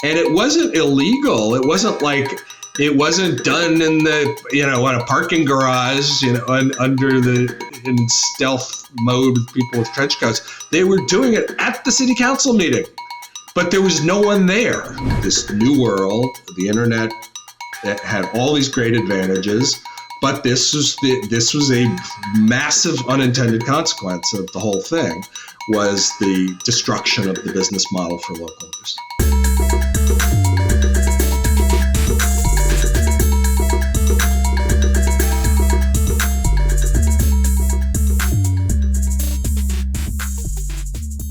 And it wasn't illegal. It wasn't like it wasn't done in the, on a parking garage, in stealth mode with people with trench coats. They were doing it at the city council meeting, but there was no one there. This new world, the internet, that had all these great advantages, but this was a massive unintended consequence of the whole thing, was the destruction of the business model for local news.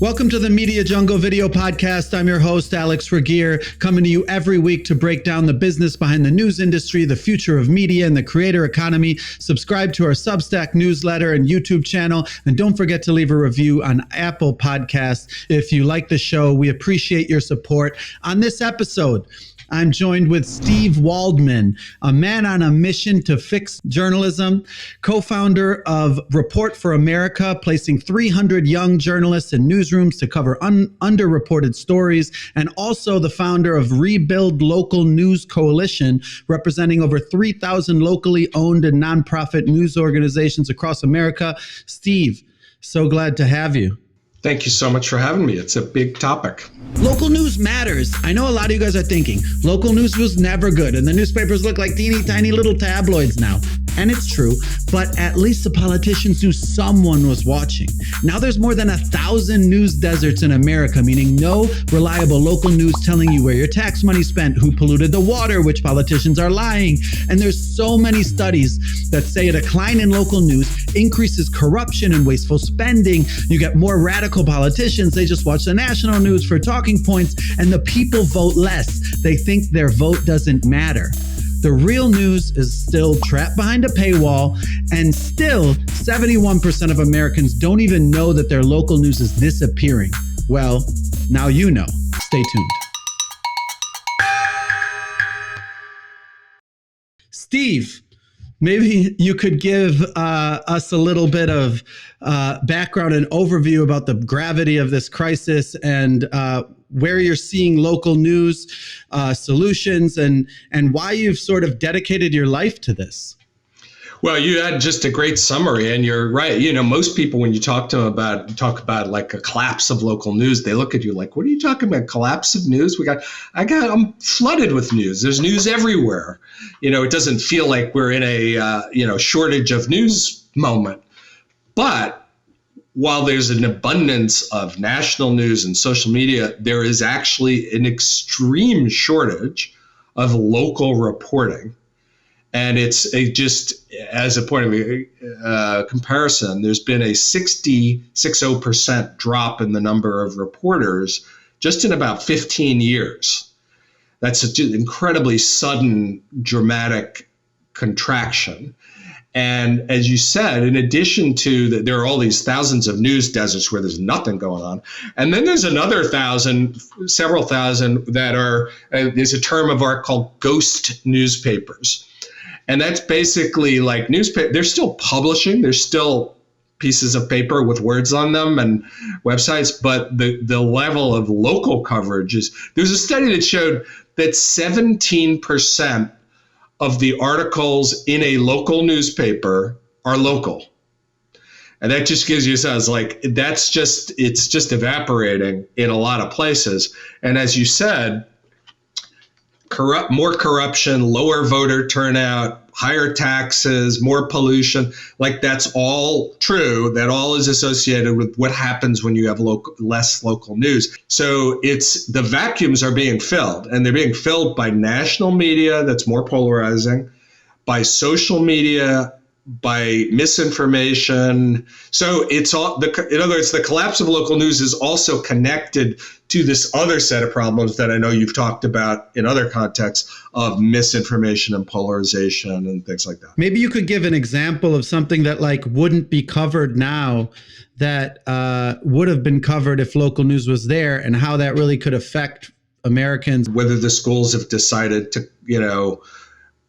Welcome to the Media Jungle Video Podcast. I'm your host, Alex Regier, coming to you every week to break down the business behind the news industry, the future of media, and the creator economy. Subscribe to our Substack newsletter and YouTube channel, and don't forget to leave a review on Apple Podcasts. If you like the show, we appreciate your support. On this episode, I'm joined with Steve Waldman, a man on a mission to fix journalism, co-founder of Report for America, placing 300 young journalists in newsrooms to cover underreported stories, and also the founder of Rebuild Local News Coalition, representing over 3,000 locally owned and nonprofit news organizations across America. Steve, so glad to have you. Thank you so much for having me. It's a big topic. Local news matters. I know a lot of you guys are thinking, local news was never good, and the newspapers look like teeny tiny little tabloids now. And it's true, but at least the politicians knew someone was watching. Now there's more than 1,000 news deserts in America, meaning no reliable local news telling you where your tax money spent, who polluted the water, which politicians are lying. And there's so many studies that say a decline in local news increases corruption and wasteful spending. You get more radical politicians. They just watch the national news for talking points, and the people vote less. They think their vote doesn't matter. The real news is still trapped behind a paywall, and still 71% of Americans don't even know that their local news is disappearing. Well, now you know. Stay tuned. Steve, maybe you could give us a little bit of background and overview about the gravity of this crisis and where you're seeing local news solutions and why you've sort of dedicated your life to this. Well, you had just a great summary, and you're right. Most people, when you talk to them talk about like a collapse of local news, they look at you like, what are you talking about? Collapse of news? I'm flooded with news. There's news everywhere. It doesn't feel like we're in a, shortage of news moment. But while there's an abundance of national news and social media, there is actually an extreme shortage of local reporting. And it's just as a point of comparison, there's been a 60% drop in the number of reporters just in about 15 years. That's an incredibly sudden, dramatic contraction. And as you said, in addition to that, there are all these thousands of news deserts where there's nothing going on. And then there's another several thousand that are, there's a term of art called ghost newspapers. And that's basically like newspaper. They're still publishing. There's still pieces of paper with words on them and websites, but the level of local coverage is, there's a study that showed that 17% of the articles in a local newspaper are local. And that just gives you a sense, like, it's just evaporating in a lot of places. And as you said, more corruption, lower voter turnout, higher taxes, more pollution, like that's all true. That all is associated with what happens when you have less local news. So the vacuums are being filled, and they're being filled by national media that's more polarizing, by social media, by misinformation. So it's all, in other words, the collapse of local news is also connected to this other set of problems that I know you've talked about in other contexts of misinformation and polarization and things like that. Maybe you could give an example of something that wouldn't be covered now that would have been covered if local news was there, and how that really could affect Americans. Whether the schools have decided to,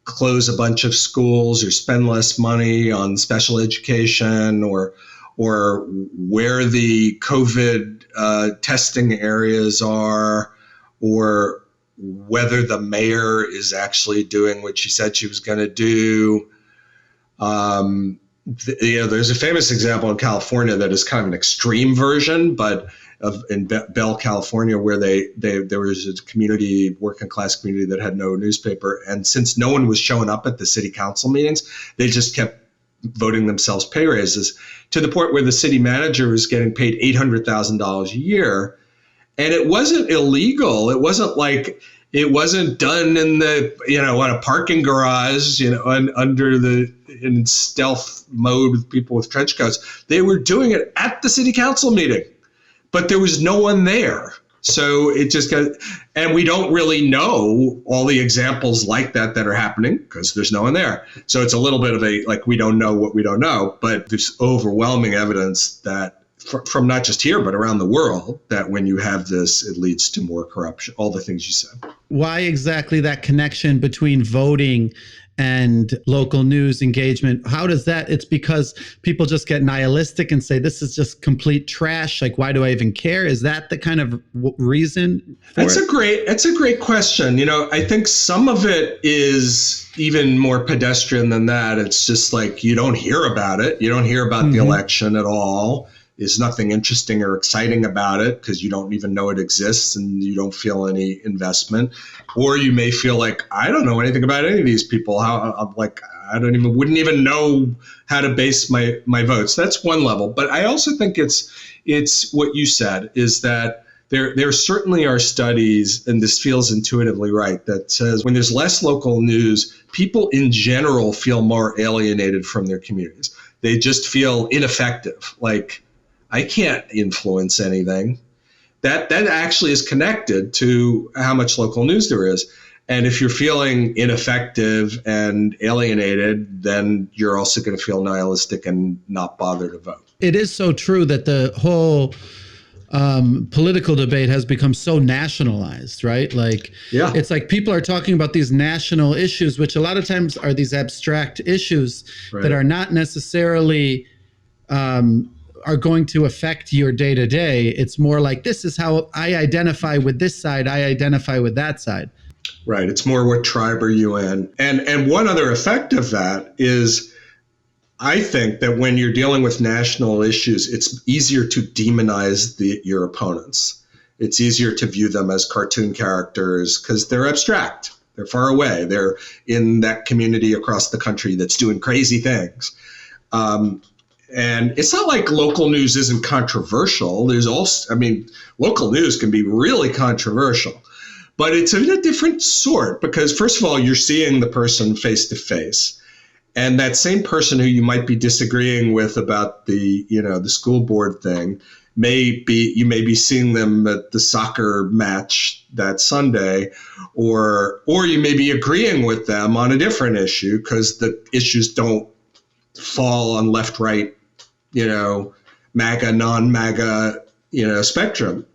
close a bunch of schools or spend less money on special education, or where the COVID testing areas are, or whether the mayor is actually doing what she said she was going to do. There's a famous example in California that is kind of an extreme version, but in Bell, California, where there was a community, working class community that had no newspaper. And since no one was showing up at the city council meetings, they just kept voting themselves pay raises to the point where the city manager was getting paid $800,000 a year. And it wasn't illegal. It wasn't like it wasn't done in on a parking garage, in stealth mode with people with trench coats. They were doing it at the city council meeting, but there was no one there. So it just and we don't really know all the examples like that are happening because there's no one there. So it's a little bit of we don't know what we don't know, but there's overwhelming evidence that from not just here, but around the world, that when you have this, it leads to more corruption, all the things you said. Why exactly that connection between voting and local news engagement? How does that? It's because people just get nihilistic and say, this is just complete trash. Like, why do I even care? Is that the kind of reason for That's a great question. I think some of it is even more pedestrian than that. It's just like, you don't hear about it. You don't hear about the election at all. There's nothing interesting or exciting about it because you don't even know it exists and you don't feel any investment. Or you may feel like, I don't know anything about any of these people. Wouldn't even know how to base my votes. That's one level. But I also think it's what you said, is that there certainly are studies, and this feels intuitively right, that says when there's less local news, people in general feel more alienated from their communities. They just feel ineffective. Like, I can't influence anything. That actually is connected to how much local news there is. And if you're feeling ineffective and alienated, then you're also going to feel nihilistic and not bother to vote. It is so true that the whole political debate has become so nationalized, right? It's like people are talking about these national issues, which a lot of times are these abstract issues that are not necessarily are going to affect your day to day. It's more like, this is how I identify with this side, I identify with that side. Right. It's more what tribe are you in? And one other effect of that is, I think that when you're dealing with national issues, it's easier to demonize your opponents. It's easier to view them as cartoon characters because they're abstract. They're far away. They're in that community across the country that's doing crazy things. And it's not like local news isn't controversial. There's also, local news can be really controversial, but it's in a different sort because, first of all, you're seeing the person face to face. And that same person who you might be disagreeing with about the school board thing, you may be seeing them at the soccer match that Sunday, or you may be agreeing with them on a different issue because the issues don't fall on left, right, MAGA, non-MAGA, spectrum.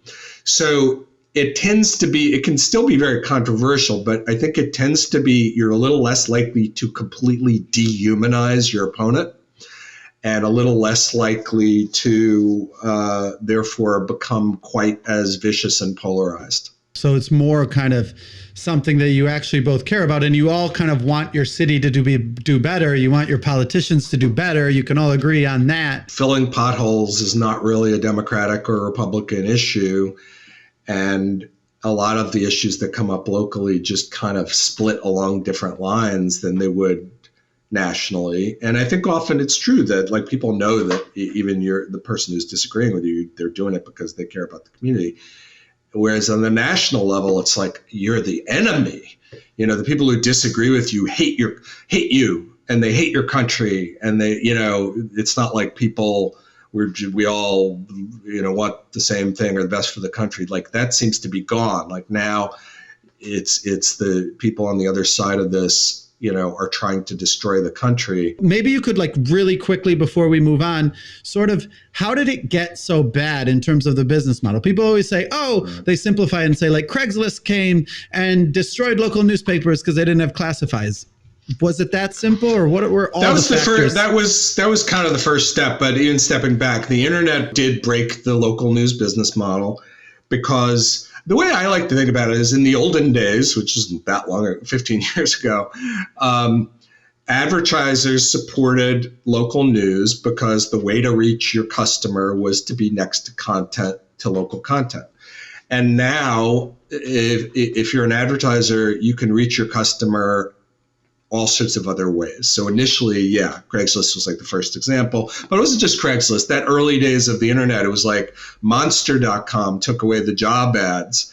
So it can still be very controversial, but I think it tends to be, you're a little less likely to completely dehumanize your opponent and a little less likely to therefore become quite as vicious and polarized. So it's more kind of something that you actually both care about, and you all kind of want your city to do better. You want your politicians to do better. You can all agree on that. Filling potholes is not really a Democratic or Republican issue. And a lot of the issues that come up locally just kind of split along different lines than they would nationally. And I think often it's true that people know that even the person who's disagreeing with you, they're doing it because they care about the community. Whereas on the national level, it's like you're the enemy. The people who disagree with you hate you, and they hate your country, and they, it's not like people we all want the same thing or the best for the country. Like, that seems to be gone. Like, now it's the people on the other side of this are trying to destroy the country. Maybe you could really quickly before we move on, sort of, how did it get so bad in terms of the business model? People always say, they simplify and say Craigslist came and destroyed local newspapers because they didn't have classifieds. Was it that simple, or what were all the factors? That was kind of the first step, but even stepping back, the internet did break the local news business model because The way I like to think about it is in the olden days, which isn't that long, 15 years ago, advertisers supported local news because the way to reach your customer was to be next to local content. And now, if you're an advertiser, you can reach your customer all sorts of other ways. So initially, Craigslist was like the first example, but it wasn't just Craigslist. That early days of the internet, it was like Monster.com took away the job ads,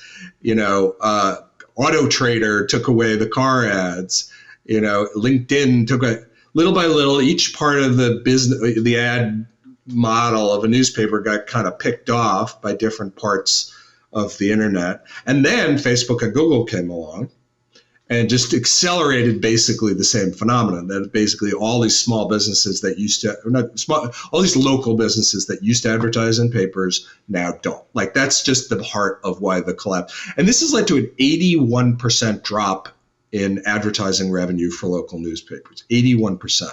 Auto Trader took away the car ads, LinkedIn took away, little by little, each part of the business, the ad model of a newspaper got kind of picked off by different parts of the internet. And then Facebook and Google came along and just accelerated basically the same phenomenon, that basically all these small businesses that used to, all these local businesses that used to advertise in papers now don't. Like, that's just the heart of why the collapse. And this has led to an 81% drop in advertising revenue for local newspapers, 81%.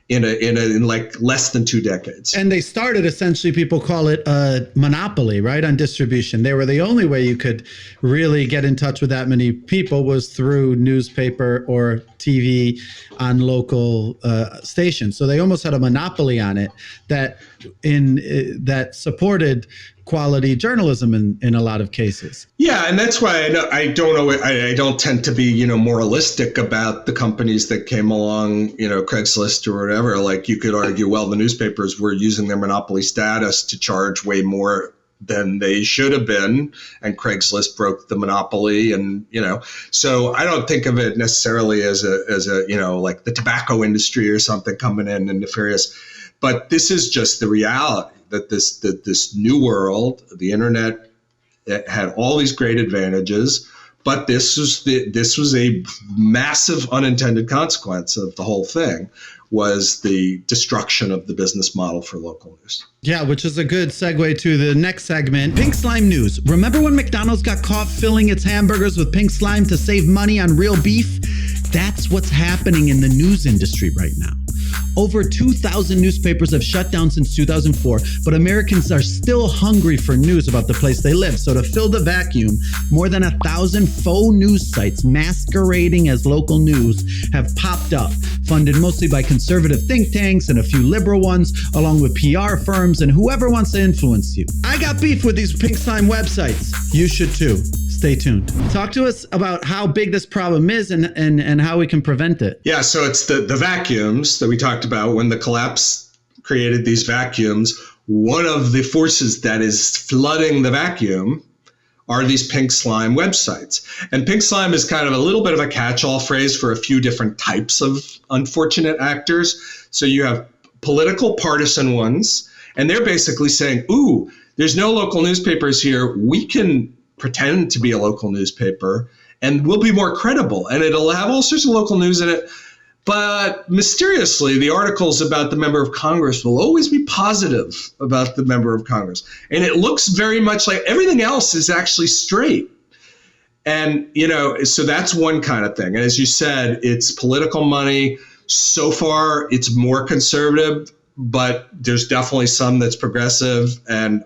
In like less than 2 decades. And they started, essentially, people call it a monopoly, right, on distribution. They were the only way you could really get in touch with that many people was through newspaper or TV on local stations. So they almost had a monopoly on it that supported quality journalism in a lot of cases. Yeah, and that's why I don't tend to be moralistic about the companies that came along, Craigslist or whatever. Like, you could argue, well, the newspapers were using their monopoly status to charge way more than they should have been, and Craigslist broke the monopoly, and so I don't think of it necessarily as a like the tobacco industry or something coming in and nefarious, but this is just the reality that this new world, the internet, it had all these great advantages, but this was a massive unintended consequence of the whole thing, was the destruction of the business model for local news. Yeah, which is a good segue to the next segment, pink slime news. Remember when McDonald's got caught filling its hamburgers with pink slime to save money on real beef? That's what's happening in the news industry right now. Over 2,000 newspapers have shut down since 2004, but Americans are still hungry for news about the place they live. So to fill the vacuum, more than 1,000 faux news sites masquerading as local news have popped up, funded mostly by conservative think tanks and a few liberal ones, along with PR firms and whoever wants to influence you. I got beef with these pink slime websites. You should too. Stay tuned. Talk to us about how big this problem is and how we can prevent it. Yeah, so it's the vacuums that we talked about. When the collapse created these vacuums, one of the forces that is flooding the vacuum are these pink slime websites. And pink slime is kind of a little bit of a catch-all phrase for a few different types of unfortunate actors. So you have political partisan ones, and they're basically saying, ooh, there's no local newspapers here. We can pretend to be a local newspaper and we'll be more credible, and it'll have all sorts of local news in it. But mysteriously, the articles about the member of Congress will always be positive about the member of Congress. And it looks very much like everything else is actually straight. And, so that's one kind of thing. And as you said, it's political money. So far, it's more conservative, but there's definitely some that's progressive. And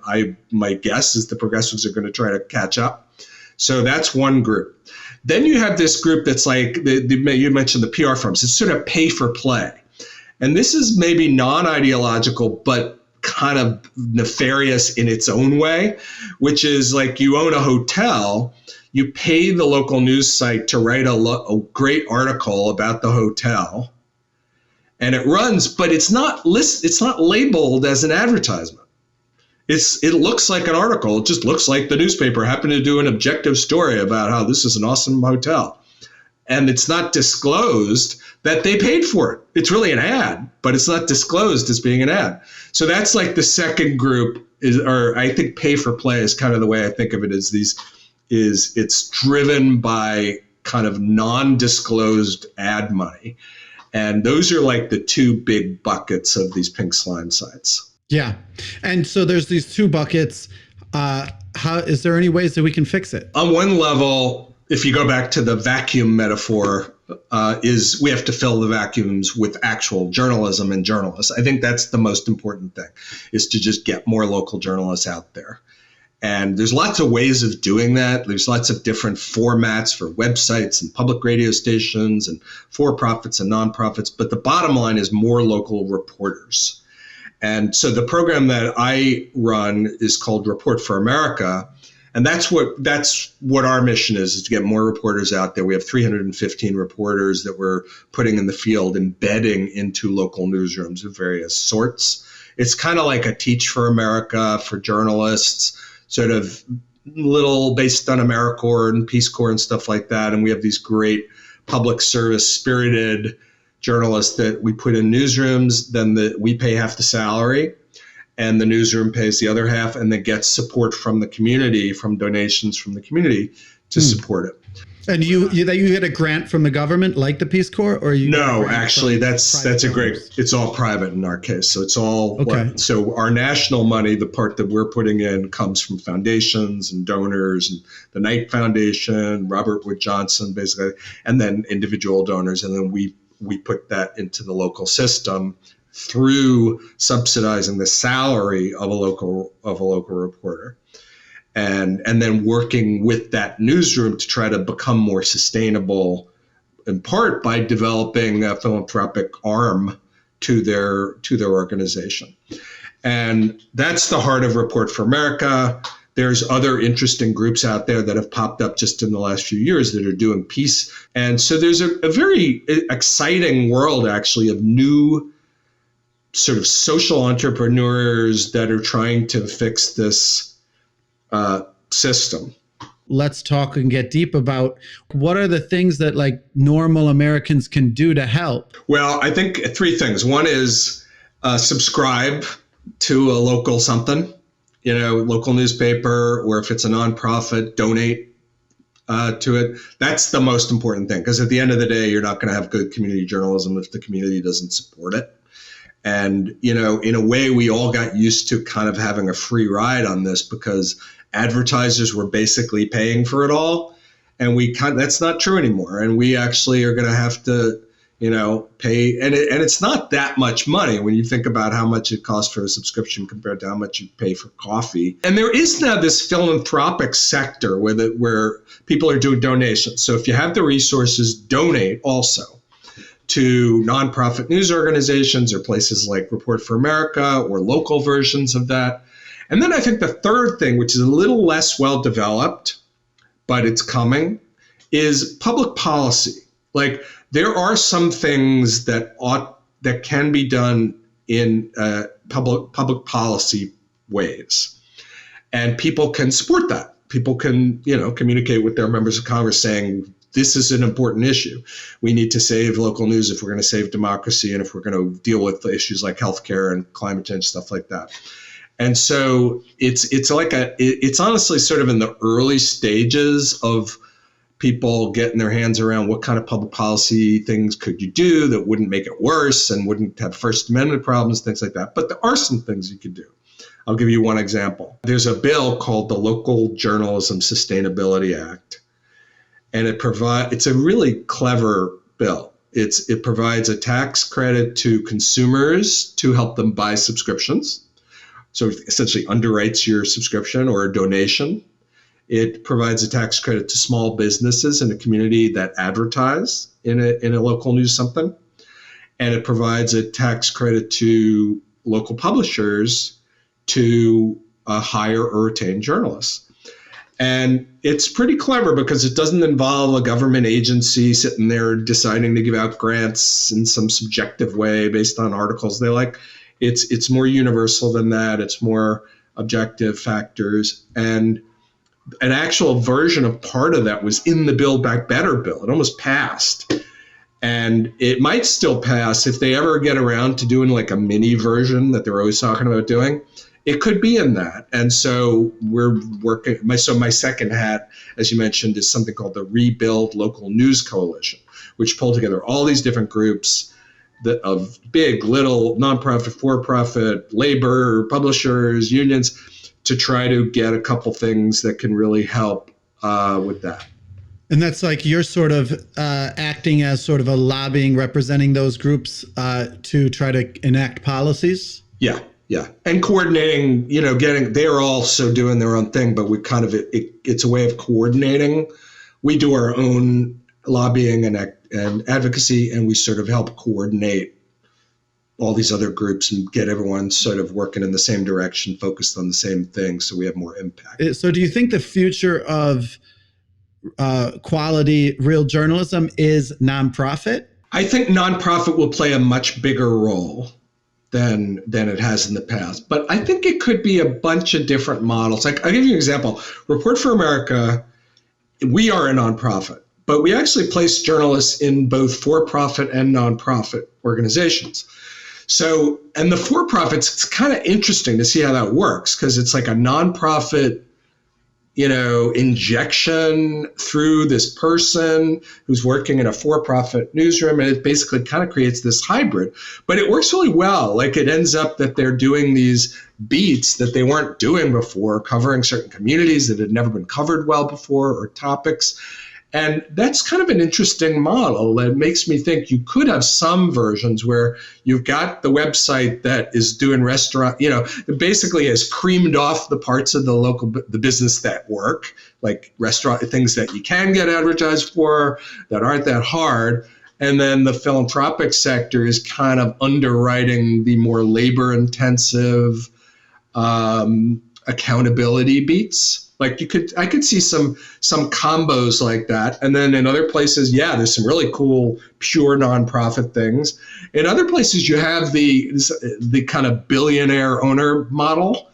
my guess is the progressives are going to try to catch up. So that's one group. Then you have this group that's like, you mentioned the PR firms. It's sort of pay for play. And this is maybe non-ideological, but kind of nefarious in its own way, which is like, you own a hotel, you pay the local news site to write a great article about the hotel, and it runs, but it's not labeled as an advertisement. It looks like an article. It just looks like the newspaper happened to do an objective story about how this is an awesome hotel. And it's not disclosed that they paid for it. It's really an ad, but it's not disclosed as being an ad. So that's like the second group, or I think pay for play is kind of the way I think of it, it's driven by kind of non-disclosed ad money. And those are like the two big buckets of these pink slime sites. Yeah. And so there's these two buckets. Is there any ways that we can fix it? On one level, if you go back to the vacuum metaphor, is we have to fill the vacuums with actual journalism and journalists. I think that's the most important thing, is to just get more local journalists out there. And there's lots of ways of doing that. There's lots of different formats for websites and public radio stations and for-profits and nonprofits. But the bottom line is more local reporters. And so the program that I run is called Report for America. And that's what our mission is to get more reporters out there. We have 315 reporters that we're putting in the field, embedding into local newsrooms of various sorts. It's kind of like a Teach for America for journalists, sort of little based on AmeriCorps and Peace Corps and stuff like that. And we have these great public service spirited journalists that we put in newsrooms. Then we pay half the salary, and the newsroom pays the other half, and then gets support from the community, from donations from the community to support it. And you get a grant from the government, like the Peace Corps, or you? No, actually, that's a great. It's all private in our case, so it's all okay. So our national money, the part that we're putting in, comes from foundations and donors, and the Knight Foundation, Robert Wood Johnson, basically, and then individual donors, and then we put that into the local system through subsidizing the salary of a local reporter. And then working with that newsroom to try to become more sustainable, in part by developing a philanthropic arm to their organization. And that's the heart of Report for America. There's other interesting groups out there that have popped up just in the last few years that are doing peace. And so there's a very exciting world, actually, of new sort of social entrepreneurs that are trying to fix this system. Let's talk and get deep about what are the things that like normal Americans can do to help. Well, I think three things. One is subscribe to a local something, local newspaper, or if it's a nonprofit, donate to it. That's the most important thing, because at the end of the day, you're not going to have good community journalism if the community doesn't support it. And, in a way, we all got used to kind of having a free ride on this because advertisers were basically paying for it all. And that's not true anymore. And we actually are going to have to, pay. And it's not that much money when you think about how much it costs for a subscription compared to how much you pay for coffee. And there is now this philanthropic sector where people are doing donations. So if you have the resources, donate also to nonprofit news organizations or places like Report for America or local versions of that. And then I think the third thing, which is a little less well developed, but it's coming, is public policy. Like there are some things that can be done in public policy ways, and people can support that. People can, communicate with their members of Congress saying, this is an important issue. We need to save local news if we're going to save democracy and if we're going to deal with issues like healthcare and climate change, stuff like that. And so it's honestly sort of in the early stages of people getting their hands around what kind of public policy things could you do that wouldn't make it worse and wouldn't have First Amendment problems, things like that. But there are some things you could do. I'll give you one example. There's a bill called the Local Journalism Sustainability Act. And it's a really clever bill. It provides a tax credit to consumers to help them buy subscriptions. So it essentially underwrites your subscription or a donation. It provides a tax credit to small businesses in a community that advertise in a local news something. And it provides a tax credit to local publishers to hire or retain journalists. And it's pretty clever because it doesn't involve a government agency sitting there deciding to give out grants in some subjective way based on articles they like. It's more universal than that. It's more objective factors. And an actual version of part of that was in the Build Back Better bill. It almost passed. And it might still pass if they ever get around to doing like a mini version that they're always talking about doing. It could be in that. And so we're working. My second hat, as you mentioned, is something called the Rebuild Local News Coalition, which pulled together all these different groups of big, little, nonprofit, for-profit, labor, publishers, unions, to try to get a couple things that can really help with that. And that's like you're sort of acting as sort of a lobbying, representing those groups to try to enact policies? Yeah. Yeah. And coordinating, they're also doing their own thing, but we kind of, it's a way of coordinating. We do our own lobbying and advocacy, and we sort of help coordinate all these other groups and get everyone sort of working in the same direction, focused on the same thing, so we have more impact. So do you think the future of quality real journalism is nonprofit? I think nonprofit will play a much bigger role than it has in the past. But I think it could be a bunch of different models. Like, I'll give you an example. Report for America, we are a nonprofit, but we actually place journalists in both for-profit and nonprofit organizations. So, and the for-profits, it's kind of interesting to see how that works, because it's like a nonprofit, injection through this person who's working in a for-profit newsroom. And it basically kind of creates this hybrid, but it works really well. Like, it ends up that they're doing these beats that they weren't doing before, covering certain communities that had never been covered well before, or topics. And that's kind of an interesting model that makes me think you could have some versions where you've got the website that is doing restaurant, it basically has creamed off the parts of the business that work, like restaurant things that you can get advertised for that aren't that hard. And then the philanthropic sector is kind of underwriting the more labor intensive accountability beats. Like, I could see some combos like that. And then in other places, there's some really cool, pure nonprofit things. In other places, you have the kind of billionaire owner model.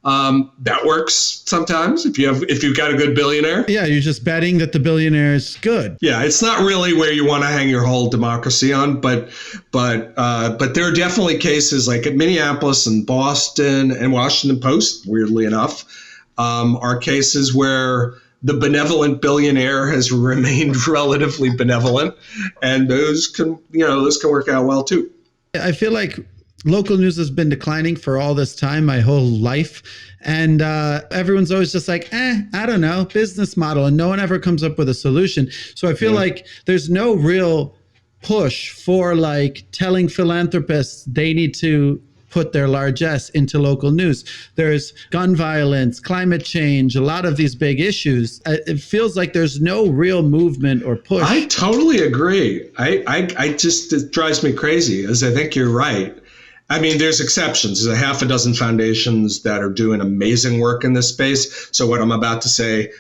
That works sometimes if you've got a good billionaire. Yeah, you're just betting that the billionaire is good. Yeah, it's not really where you want to hang your whole democracy on, but there are definitely cases like at Minneapolis and Boston and Washington Post, weirdly enough, are cases where the benevolent billionaire has remained relatively benevolent, and those can work out well too. I feel like local news has been declining for all this time, my whole life. And everyone's always just like, I don't know, business model. And no one ever comes up with a solution. So I feel like there's no real push for like telling philanthropists they need to put their largesse into local news. There's gun violence, climate change, a lot of these big issues. It feels like there's no real movement or push. I totally agree. It drives me crazy, as I think you're right. I mean, there's exceptions. There's a half a dozen foundations that are doing amazing work in this space. So what I'm about to say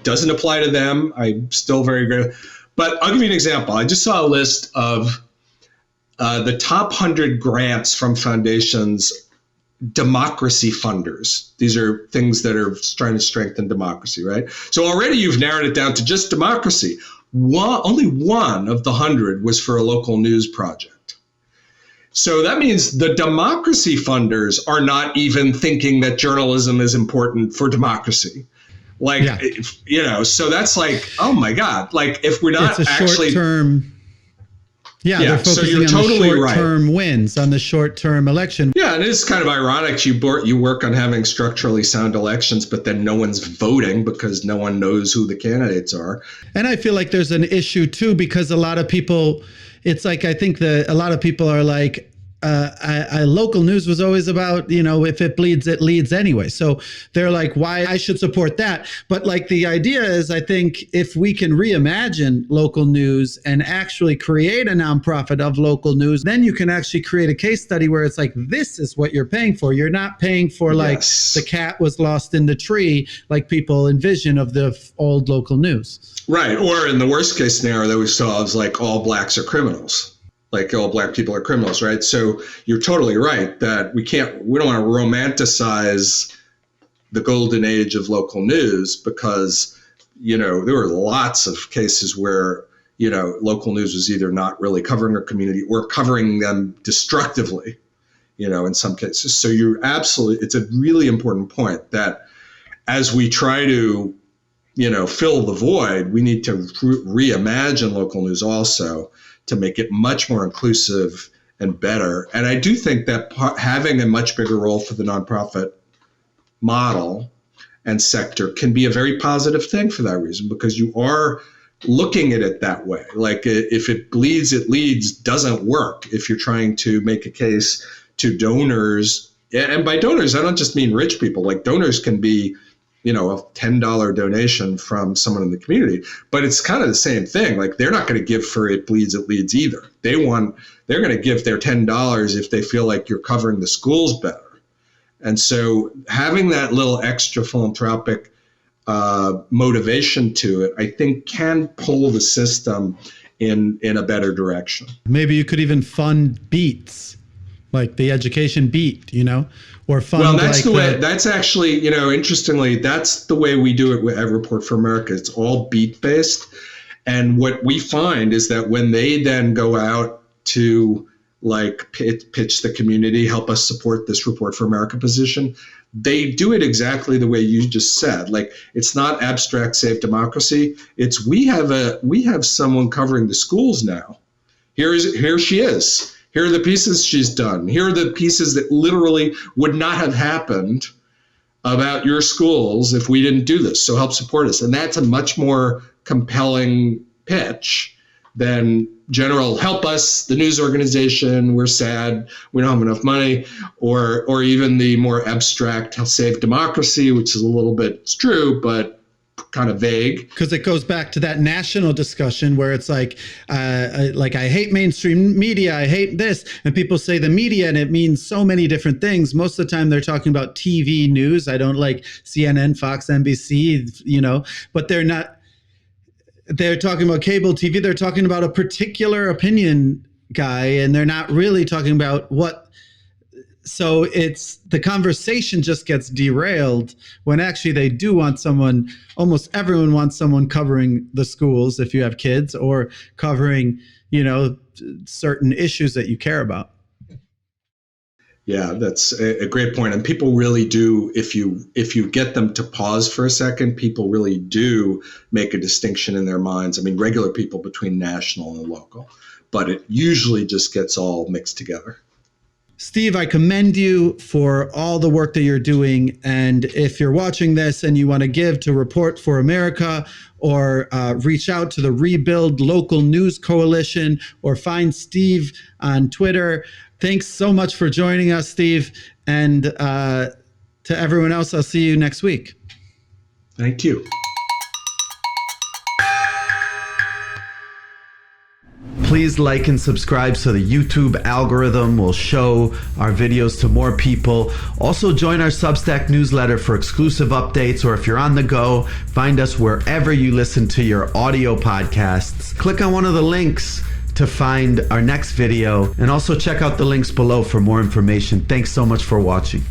doesn't apply to them. I'm still very good. But I'll give you an example. I just saw a list of the top 100 grants from foundations, democracy funders. These are things that are trying to strengthen democracy, right? So already you've narrowed it down to just democracy. Only one of the 100 was for a local news project. So that means the democracy funders are not even thinking that journalism is important for democracy. So that's like, oh my God, like if we're not it's a actually short-term. Yeah, they're focusing so you're on totally the short-term right. wins, on the short-term election. Yeah, and it's kind of ironic. You work on having structurally sound elections, but then no one's voting because no one knows who the candidates are. And I feel like there's an issue too, because a lot of people, it's like, I think a lot of people are like, local news was always about, if it bleeds, it leads anyway. So they're like, why I should support that. But like the idea is, I think if we can reimagine local news and actually create a nonprofit of local news, then you can actually create a case study where it's like, this is what you're paying for. You're not paying for like the cat was lost in the tree, like people envision of the old local news. Right. Or in the worst case scenario that we saw is like all blacks are criminals. Like all black people are criminals, right? So you're totally right that we don't want to romanticize the golden age of local news because, there were lots of cases where, local news was either not really covering a community or covering them destructively, in some cases. So it's a really important point that as we try to, fill the void, we need to reimagine local news also, to make it much more inclusive and better. And I do think that having a much bigger role for the nonprofit model and sector can be a very positive thing for that reason, because you are looking at it that way. Like if it bleeds, it leads doesn't work if you're trying to make a case to donors Yeah, and by donors, I don't just mean rich people. Like donors can be, a $10 donation from someone in the community, but it's kind of the same thing. Like they're not going to give for It Bleeds, It Leads either. They're going to give their $10 if they feel like you're covering the schools better. And so having that little extra philanthropic motivation to it, I think can pull the system in a better direction. Maybe you could even fund beats, like the education beat, or fund. Well, that's the way. That's actually, interestingly, that's the way we do it at Report for America. It's all beat based, and what we find is that when they then go out to pitch the community, help us support this Report for America position, they do it exactly the way you just said. Like it's not abstract save democracy. It's we have someone covering the schools now. Here she is. Here are the pieces she's done. Here are the pieces that literally would not have happened about your schools if we didn't do this. So help support us. And that's a much more compelling pitch than general help us, the news organization, we're sad, we don't have enough money, or even the more abstract save democracy, which is a little bit, it's true, but kind of vague. Because it goes back to that national discussion where it's like I hate mainstream media, I hate this. And people say the media, and it means so many different things. Most of the time they're talking about TV news. I don't like CNN, Fox, NBC, but they're not. They're talking about cable TV. They're talking about a particular opinion guy, and they're not really talking about what. So it's the conversation just gets derailed when actually they do want someone, almost everyone wants someone covering the schools if you have kids, or covering, certain issues that you care about. Yeah, that's a great point. And people really do, if you get them to pause for a second, people really do make a distinction in their minds. I mean, regular people between national and local, but it usually just gets all mixed together. Steve, I commend you for all the work that you're doing. And if you're watching this and you want to give to Report for America, or reach out to the Rebuild Local News Coalition, or find Steve on Twitter. Thanks so much for joining us, Steve. And to everyone else, I'll see you next week. Thank you. Please like and subscribe so the YouTube algorithm will show our videos to more people. Also join our Substack newsletter for exclusive updates, or if you're on the go, find us wherever you listen to your audio podcasts. Click on one of the links to find our next video, and also check out the links below for more information. Thanks so much for watching.